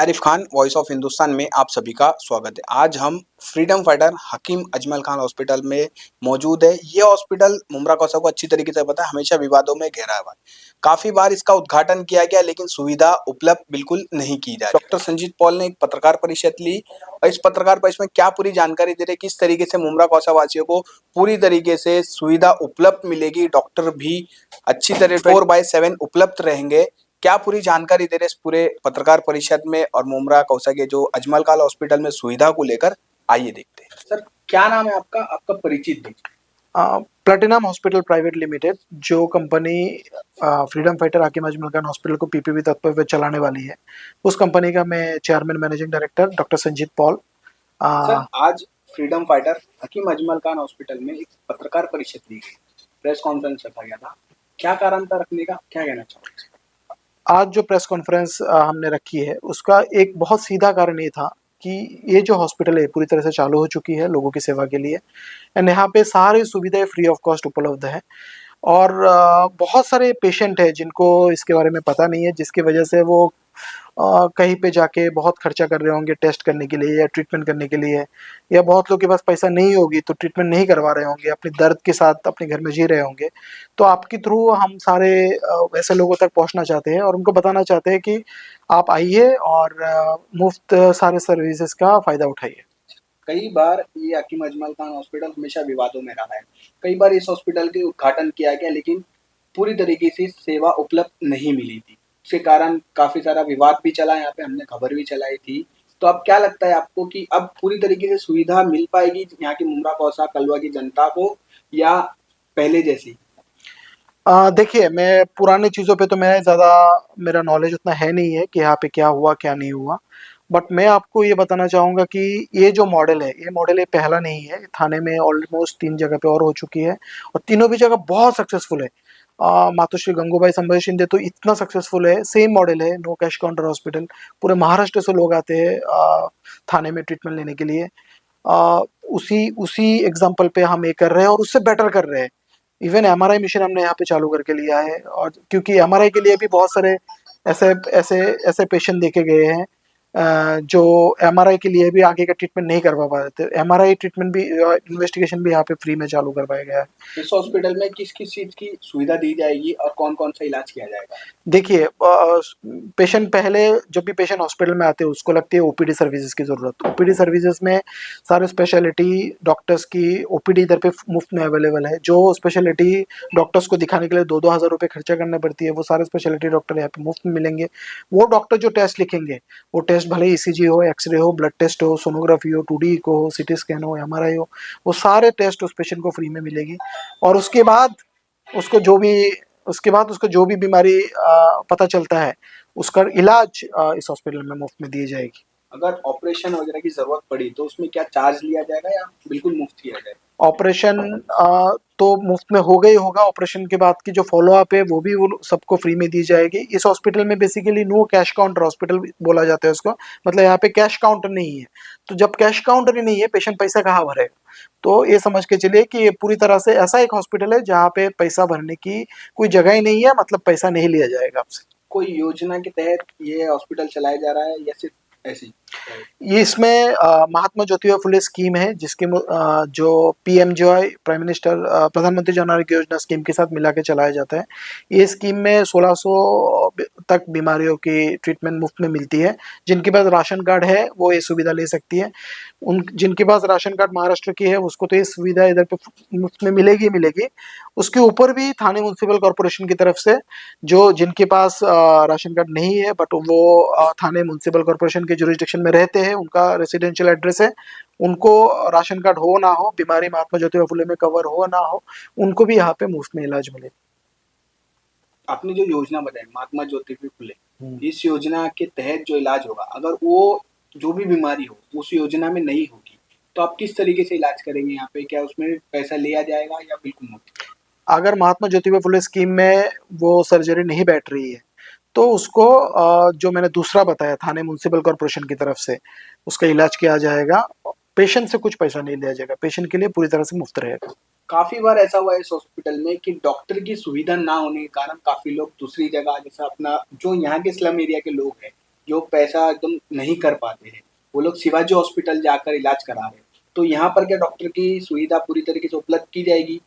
Arif Khan voice of Hindustan में आप सभी का स्वागत है। आज हम freedom fighter Hakim Ajmal Khan hospital में मौजूद है। ये हॉस्पिटल मुमरा कौसा को अच्छी तरीके से पता है, हमेशा विवादों में घिरा हुआ है। काफी बार इसका उद्घाटन किया गया लेकिन सुविधा उपलब्ध बिल्कुल नहीं की जा रही। डॉक्टर संजीत पॉल ने एक पत्रकार परिषद ली और इस पत्रकार परिषद में क्या पूरी जानकारी दे रहे, किस तरीके से मुमरा कौसा वासियों को पूरी तरीके से सुविधा उपलब्ध मिलेगी, डॉक्टर भी अच्छी तरह 4/7 उपलब्ध रहेंगे, क्या पूरी जानकारी दे रहे इस पूरे पत्रकार परिषद में और मुमरा कौसा के जो अजमल खान हॉस्पिटल में सुविधा को लेकर, आइए देखते हैं। सर क्या नाम है आपका, आपका परिचित दीजिए। प्लेटिनम हॉस्पिटल प्राइवेट लिमिटेड, जो कंपनी फ्रीडम फाइटर हाकिम अजमल खान हॉस्पिटल को पीपीपी तत्व पे चलाने वाली है, उस कंपनी का मैं chairman managing director doctor Sanjeet Paul. Sir आज freedom fighter Hakim Ajmal Khan hospital में एक पत्रकार परिषद ली गई, प्रेस कॉन्फ्रेंस रखा गया था, क्या कारण था रखने का, क्या कहना चाहोगे? आज जो प्रेस कॉन्फ्रेंस हमने रखी है उसका एक बहुत सीधा कारण ये था कि ये जो हॉस्पिटल है पूरी तरह से चालू हो चुकी है लोगों की सेवा के लिए, एंड यहाँ पे सारी सुविधाएं फ्री ऑफ कॉस्ट उपलब्ध है। और बहुत सारे पेशेंट हैं जिनको इसके बारे में पता नहीं है, जिसकी वजह से वो कहीं पे जाके बहुत खर्चा कर रहे होंगे टेस्ट करने के लिए या ट्रीटमेंट करने के लिए, या बहुत लोग के पास पैसा नहीं होगी तो ट्रीटमेंट नहीं करवा रहे होंगे, अपने दर्द के साथ अपने घर में जी रहे होंगे। तो आपके थ्रू हम सारे ऐसे लोगों तक पहुंचना चाहते हैं और उनको बताना चाहते हैं कि आप आइए और मुफ्त सारे सर्विसेज का फ़ायदा उठाइए। कई बार ये हकीम अजमल खान हॉस्पिटल हमेशा विवादों में रहा है। कई बार इस हॉस्पिटल के उद्घाटन किया गया लेकिन पूरी तरीके से सेवा उपलब्ध नहीं मिली थी, इसके कारण काफी सारा विवाद भी चला, यहाँ पे हमने खबर भी चलाई थी। तो अब क्या लगता है आपको कि अब पूरी तरीके से सुविधा मिल पाएगी यहाँ की मुमरा कौसा कलवा की जनता को, या पहले जैसी? देखिए, मैं पुरानी चीज़ों पे तो मेरा नॉलेज उतना है नहीं है कि यहाँ पे क्या हुआ क्या नहीं हुआ, बट मैं आपको ये बताना चाहूँगा कि ये जो मॉडल है ये पहला नहीं है। थाने में ऑलमोस्ट 3 जगह पे और हो चुकी है और तीनों भी जगह बहुत सक्सेसफुल है। मातोश्री गंगूबाई संभाजी शिंदे तो इतना सक्सेसफुल है, सेम मॉडल है, नो कैश काउंटर हॉस्पिटल। पूरे महाराष्ट्र से लोग आते हैं थाने में ट्रीटमेंट लेने के लिए। अ, उसी उसी एग्जाम्पल पे हम ये कर रहे हैं और उससे बेटर कर रहे हैं। इवन एमआरआई मशीन हमने यहाँ पे चालू करके लिया है, और क्योंकि एमआरआई के लिए भी बहुत सारे ऐसे ऐसे ऐसे पेशेंट देखे गए हैं जो एमआरआई के लिए भी आगे का ट्रीटमेंट नहीं करवा पा रहे थे। एमआरआई ट्रीटमेंट भी इन्वेस्टिगेशन भी यहाँ पे फ्री में चालू करवाया गया है। इस हॉस्पिटल में किस किस चीज की सुविधा दी जाएगी और कौन कौन सा इलाज किया जाएगा? देखिए, पेशेंट पहले जब भी पेशेंट हॉस्पिटल में आते हैं उसको लगती है ओपीडी सर्विसेज की ज़रूरत। ओपीडी सर्विसेज में सारे स्पेशलिटी डॉक्टर्स की ओपीडी इधर पे मुफ्त में अवेलेबल है। जो स्पेशलिटी डॉक्टर्स को दिखाने के लिए 2-2 हज़ार रुपये खर्चा करना पड़ती है, वो सारे स्पेशलिटी डॉक्टर यहाँ पे मुफ्त में मिलेंगे। वो डॉक्टर जो टेस्ट लिखेंगे, वो टेस्ट भले ईसीजी हो, एक्सरे हो, ब्लड टेस्ट हो, सोनोग्राफी हो, 2D इको हो, सिटी स्कैन हो, एमआरआई हो, वो सारे टेस्ट उस पेशेंट को फ्री में मिलेगी। और उसको जो भी उसको जो भी बीमारी पता चलता है उसका इलाज इस हॉस्पिटल में मुफ्त में दी जाएगी। अगर ऑपरेशन वगैरह की जरूरत पड़ी तो उसमें क्या चार्ज लिया जाएगा या बिल्कुल मुफ्त किया जाएगा? ऑपरेशन तो मुफ्त में हो गई होगा। ऑपरेशन के बाद की जो फॉलोअप है वो भी वो सबको फ्री में दी जाएगी। इस हॉस्पिटल में basically no cash counter hospital बोला जाता है उसको, मतलब यहाँ पे कैश काउंटर नहीं है। तो जब कैश काउंटर ही नहीं है, पेशेंट पैसा कहाँ भरेगा? तो ये समझ के चलिए कि ये पूरी तरह से ऐसा एक हॉस्पिटल है जहाँ पे पैसा भरने की कोई जगह ही नहीं है, मतलब पैसा नहीं लिया जाएगा आपसे। कोई योजना के तहत ये हॉस्पिटल चलाया जा रहा है या सिर्फ ऐसी? ये इसमें महात्मा ज्योतिबा फुले स्कीम है, जिसके जो पीएमजेवाई प्राइम मिनिस्टर प्रधानमंत्री जन आरोग्य योजना स्कीम के साथ मिला के चलाया जाता है। ये स्कीम में 1600 तक बीमारियों की ट्रीटमेंट मुफ्त में मिलती है। जिनके पास राशन कार्ड है वो ये सुविधा ले सकती है। जिनके पास राशन कार्ड महाराष्ट्र की है उसको तो ये सुविधा इधर पे मुफ्त में मिलेगी मिलेगी। उसके ऊपर भी थाने म्यूनसिपल कॉरपोरेशन की तरफ से जो जिनके पास राशन कार्ड नहीं है बट वो थाने म्यूनसिपल कॉरपोरेशन के जुरिस्डिक्शन में रहते हैं, उनका रेसिडेंशियल एड्रेस है, उनको राशन कार्ड हो ना हो, बीमारी महात्मा ज्योतिबा फुले में कवर हो ना हो, उनको भी यहाँ पे मुफ्त में इलाज मिले। आपने जो योजना बताई महात्मा ज्योतिबा फुले, इस योजना के तहत जो इलाज होगा, अगर वो जो भी बीमारी हो उस योजना में नहीं होगी तो आप किस तरीके से इलाज करेंगे यहाँ पे? क्या उसमें पैसा लिया जाएगा या बिल्कुल मुफ्त? अगर महात्मा ज्योतिबा फुले स्कीम में वो सर्जरी नहीं बैठ रही है तो उसको जो मैंने दूसरा बताया थाने म्यूनसिपल कॉरपोरेशन की तरफ से उसका इलाज किया जाएगा। पेशेंट से कुछ पैसा नहीं लिया जाएगा, पेशेंट के लिए पूरी तरह से मुफ्त रहेगा। काफी बार ऐसा हुआ है इस हॉस्पिटल में कि डॉक्टर की सुविधा ना होने के कारण काफी लोग दूसरी जगह, जैसे अपना जो यहाँ के स्लम एरिया के लोग हैं, जो पैसा एकदम नहीं कर पाते हैं, वो लोग शिवाजी हॉस्पिटल जाकर इलाज करा रहे हैं। तो यहाँ पर क्या डॉक्टर की सुविधा पूरी तरीके से उपलब्ध की जाएगी?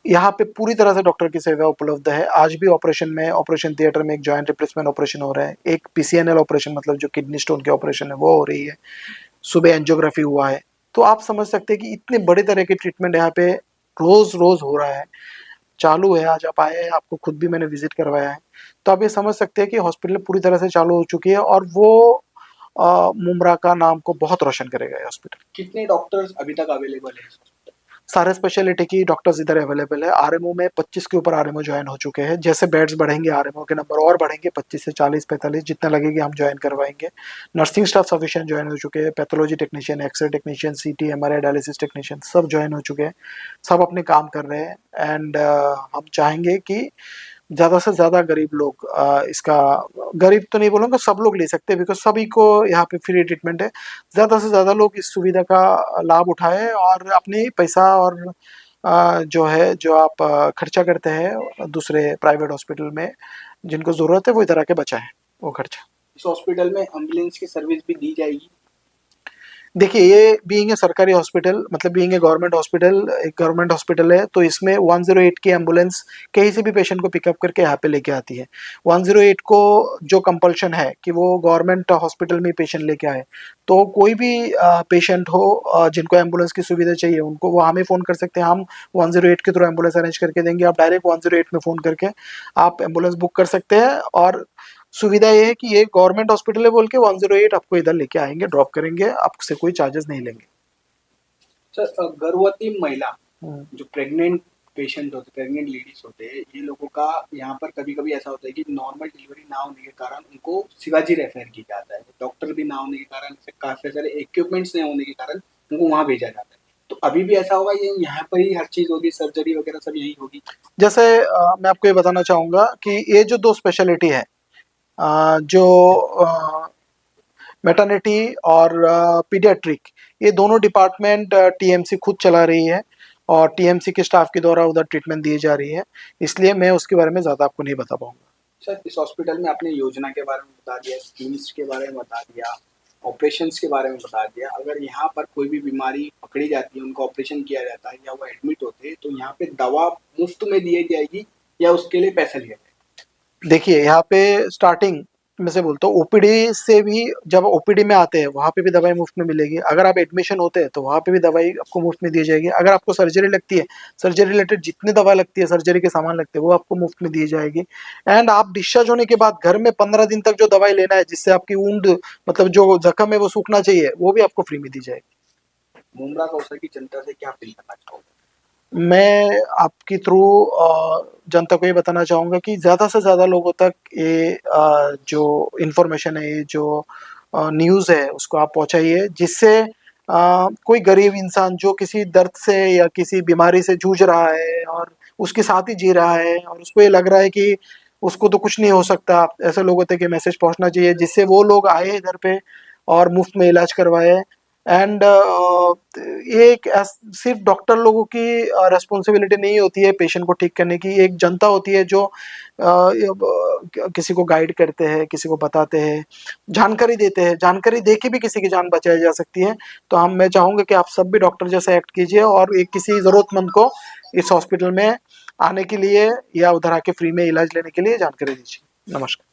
यहाँ पे पूरी तरह से डॉक्टर की सेवा उपलब्ध है। आज भी ऑपरेशन थिएटर में एक जॉइंट रिप्लेसमेंट ऑपरेशन हो रहा है, एक पीसीएनएल ऑपरेशन मतलब जो किडनी स्टोन के ऑपरेशन है वो हो रही है, सुबह एंजियोग्राफी हुआ है। तो आप समझ सकते हैं कि इतने बड़े तरह के ट्रीटमेंट यहाँ पे रोज रोज हो रहा है, चालू है। आज आप आए हैं, आपको खुद भी मैंने विजिट करवाया है, तो आप ये समझ सकते हैं कि हॉस्पिटल पूरी तरह से चालू हो चुकी है और वो मुमरा का नाम को बहुत रोशन करेगा ये हॉस्पिटल। कितने डॉक्टर्स अभी तक अवेलेबल है? सारे स्पेशलिटी की डॉक्टर्स इधर अवेलेबल है। आरएमओ में 25 के ऊपर आरएमओ ज्वाइन हो चुके हैं। जैसे बेड्स बढ़ेंगे आरएमओ के नंबर और बढ़ेंगे, 25 से 40 45 जितना लगेगा हम ज्वाइन करवाएंगे। नर्सिंग स्टाफ सफिशिएंट ज्वाइन हो चुके हैं। Pathology technician, X-ray technician, CT MRI dialysis technician सब ज्वाइन हो चुके हैं, सब अपने काम कर रहे हैं। एंड हम चाहेंगे कि ज़्यादा से ज़्यादा गरीब लोग इसका, गरीब तो नहीं बोलूँगा, सब लोग ले सकते हैं, बिकॉज सभी को यहाँ पे फ्री ट्रीटमेंट है। ज़्यादा से ज़्यादा लोग इस सुविधा का लाभ उठाएं और अपनी पैसा और जो है जो आप खर्चा करते हैं दूसरे प्राइवेट हॉस्पिटल में जिनको ज़रूरत है वो इधर आके बचाएं वो खर्चा। इस हॉस्पिटल में एम्बुलेंस की सर्विस भी दी जाएगी? देखिए, ये बीइंग ए सरकारी हॉस्पिटल मतलब बीइंग ए गवर्नमेंट हॉस्पिटल, एक गवर्नमेंट हॉस्पिटल है, तो इसमें 108 की एम्बुलेंस कहीं से भी पेशेंट को पिकअप करके यहाँ पे लेके आती है। 108 को जो कंपल्शन है कि वो गवर्नमेंट हॉस्पिटल में पेशेंट लेके आए, तो कोई भी पेशेंट हो जिनको एम्बुलेंस की सुविधा चाहिए उनको वो हमें फ़ोन कर सकते हैं। हम 108 के थ्रू एम्बुलेंस अरेंज करके देंगे। आप डायरेक्ट 108 में फ़ोन करके आप एम्बुलेंस बुक कर सकते हैं और सुविधा ये है कि ये गवर्नमेंट हॉस्पिटल है बोल के 108 आपको इधर लेके आएंगे, ड्रॉप करेंगे, आपसे कोई चार्जेस नहीं लेंगे। सर, गर्भवती महिला हम्म। जो प्रेग्नेंट पेशेंट होते, प्रेग्नेंट लेडीज होते हैं, ये लोगों का यहाँ पर कभी-कभी ऐसा होता है कि नॉर्मल डिलीवरी ना होने के कारण उनको शिवाजी रेफर किया जाता है। डॉक्टर भी ना होने के कारण, काफ़ी सारे इक्विपमेंट्स नहीं होने के कारण उनको वहाँ भेजा जाता है। तो अभी भी ऐसा होगा, ये यहाँ पर ही हर चीज़ होगी, सर्जरी वगैरह सब यहीं होगी? जैसे मैं आपको ये बताना चाहूँगा कि ये जो दो स्पेशलिटी है, जो मैटरनिटी और पीडियाट्रिक, ये दोनों डिपार्टमेंट टीएमसी खुद चला रही है और टीएमसी के स्टाफ के द्वारा उधर ट्रीटमेंट दी जा रही है, इसलिए मैं उसके बारे में ज़्यादा आपको नहीं बता पाऊँगा। सर, इस हॉस्पिटल में आपने योजना के बारे में बता दिया, स्कीम्स के बारे में बता दिया, ऑपरेशंस के बारे में बता दिया। अगर यहाँ पर कोई भी बीमारी पकड़ी जाती है, उनका ऑपरेशन किया जाता है या वो एडमिट होते हैं, तो यहाँ पे दवा मुफ्त में दी जाएगी या उसके लिए पैसा लिया जाएगा? देखिए, यहाँ पे स्टार्टिंग में से बोलता हूँ, ओपीडी से भी जब ओपीडी में आते हैं वहाँ पे भी दवाई मुफ्त में मिलेगी। अगर आप एडमिशन होते हैं तो वहाँ पे भी दवाई आपको मुफ्त में दी जाएगी। अगर आपको सर्जरी लगती है, सर्जरी रिलेटेड जितनी दवा लगती है, सर्जरी के सामान लगते हैं, वो आपको मुफ्त में दी जाएगी। एंड आप डिस्चार्ज होने के बाद घर में 15 दिन तक जो दवाई लेना है जिससे आपकी वुंड मतलब जो जख्म है वो सूखना चाहिए, वो भी आपको फ्री में दी जाएगी। मुमरा कौशल की जनता से क्या अपील करना चाहोगे? मैं आपके थ्रू जनता को ये बताना चाहूँगा कि ज़्यादा से ज़्यादा लोगों तक ये जो इन्फॉर्मेशन है, ये जो न्यूज़ है उसको आप पहुँचाइए, जिससे कोई गरीब इंसान जो किसी दर्द से या किसी बीमारी से जूझ रहा है और उसके साथ ही जी रहा है और उसको ये लग रहा है कि उसको तो कुछ नहीं हो सकता, ऐसे लोगों तक ये मैसेज पहुँचना चाहिए जिससे वो लोग आए इधर पे और मुफ्त में इलाज करवाए। एंड ये एक सिर्फ डॉक्टर लोगों की रिस्पॉन्सिबिलिटी नहीं होती है पेशेंट को ठीक करने की, एक जनता होती है जो किसी को गाइड करते हैं, किसी को बताते हैं, जानकारी देते हैं, जानकारी दे के भी किसी की जान बचाई जा सकती है। तो मैं चाहूँगा कि आप सब भी डॉक्टर जैसा एक्ट कीजिए और एक किसी ज़रूरतमंद को इस हॉस्पिटल में आने के लिए या उधर आके फ्री में इलाज लेने के लिए जानकारी दीजिए। नमस्कार।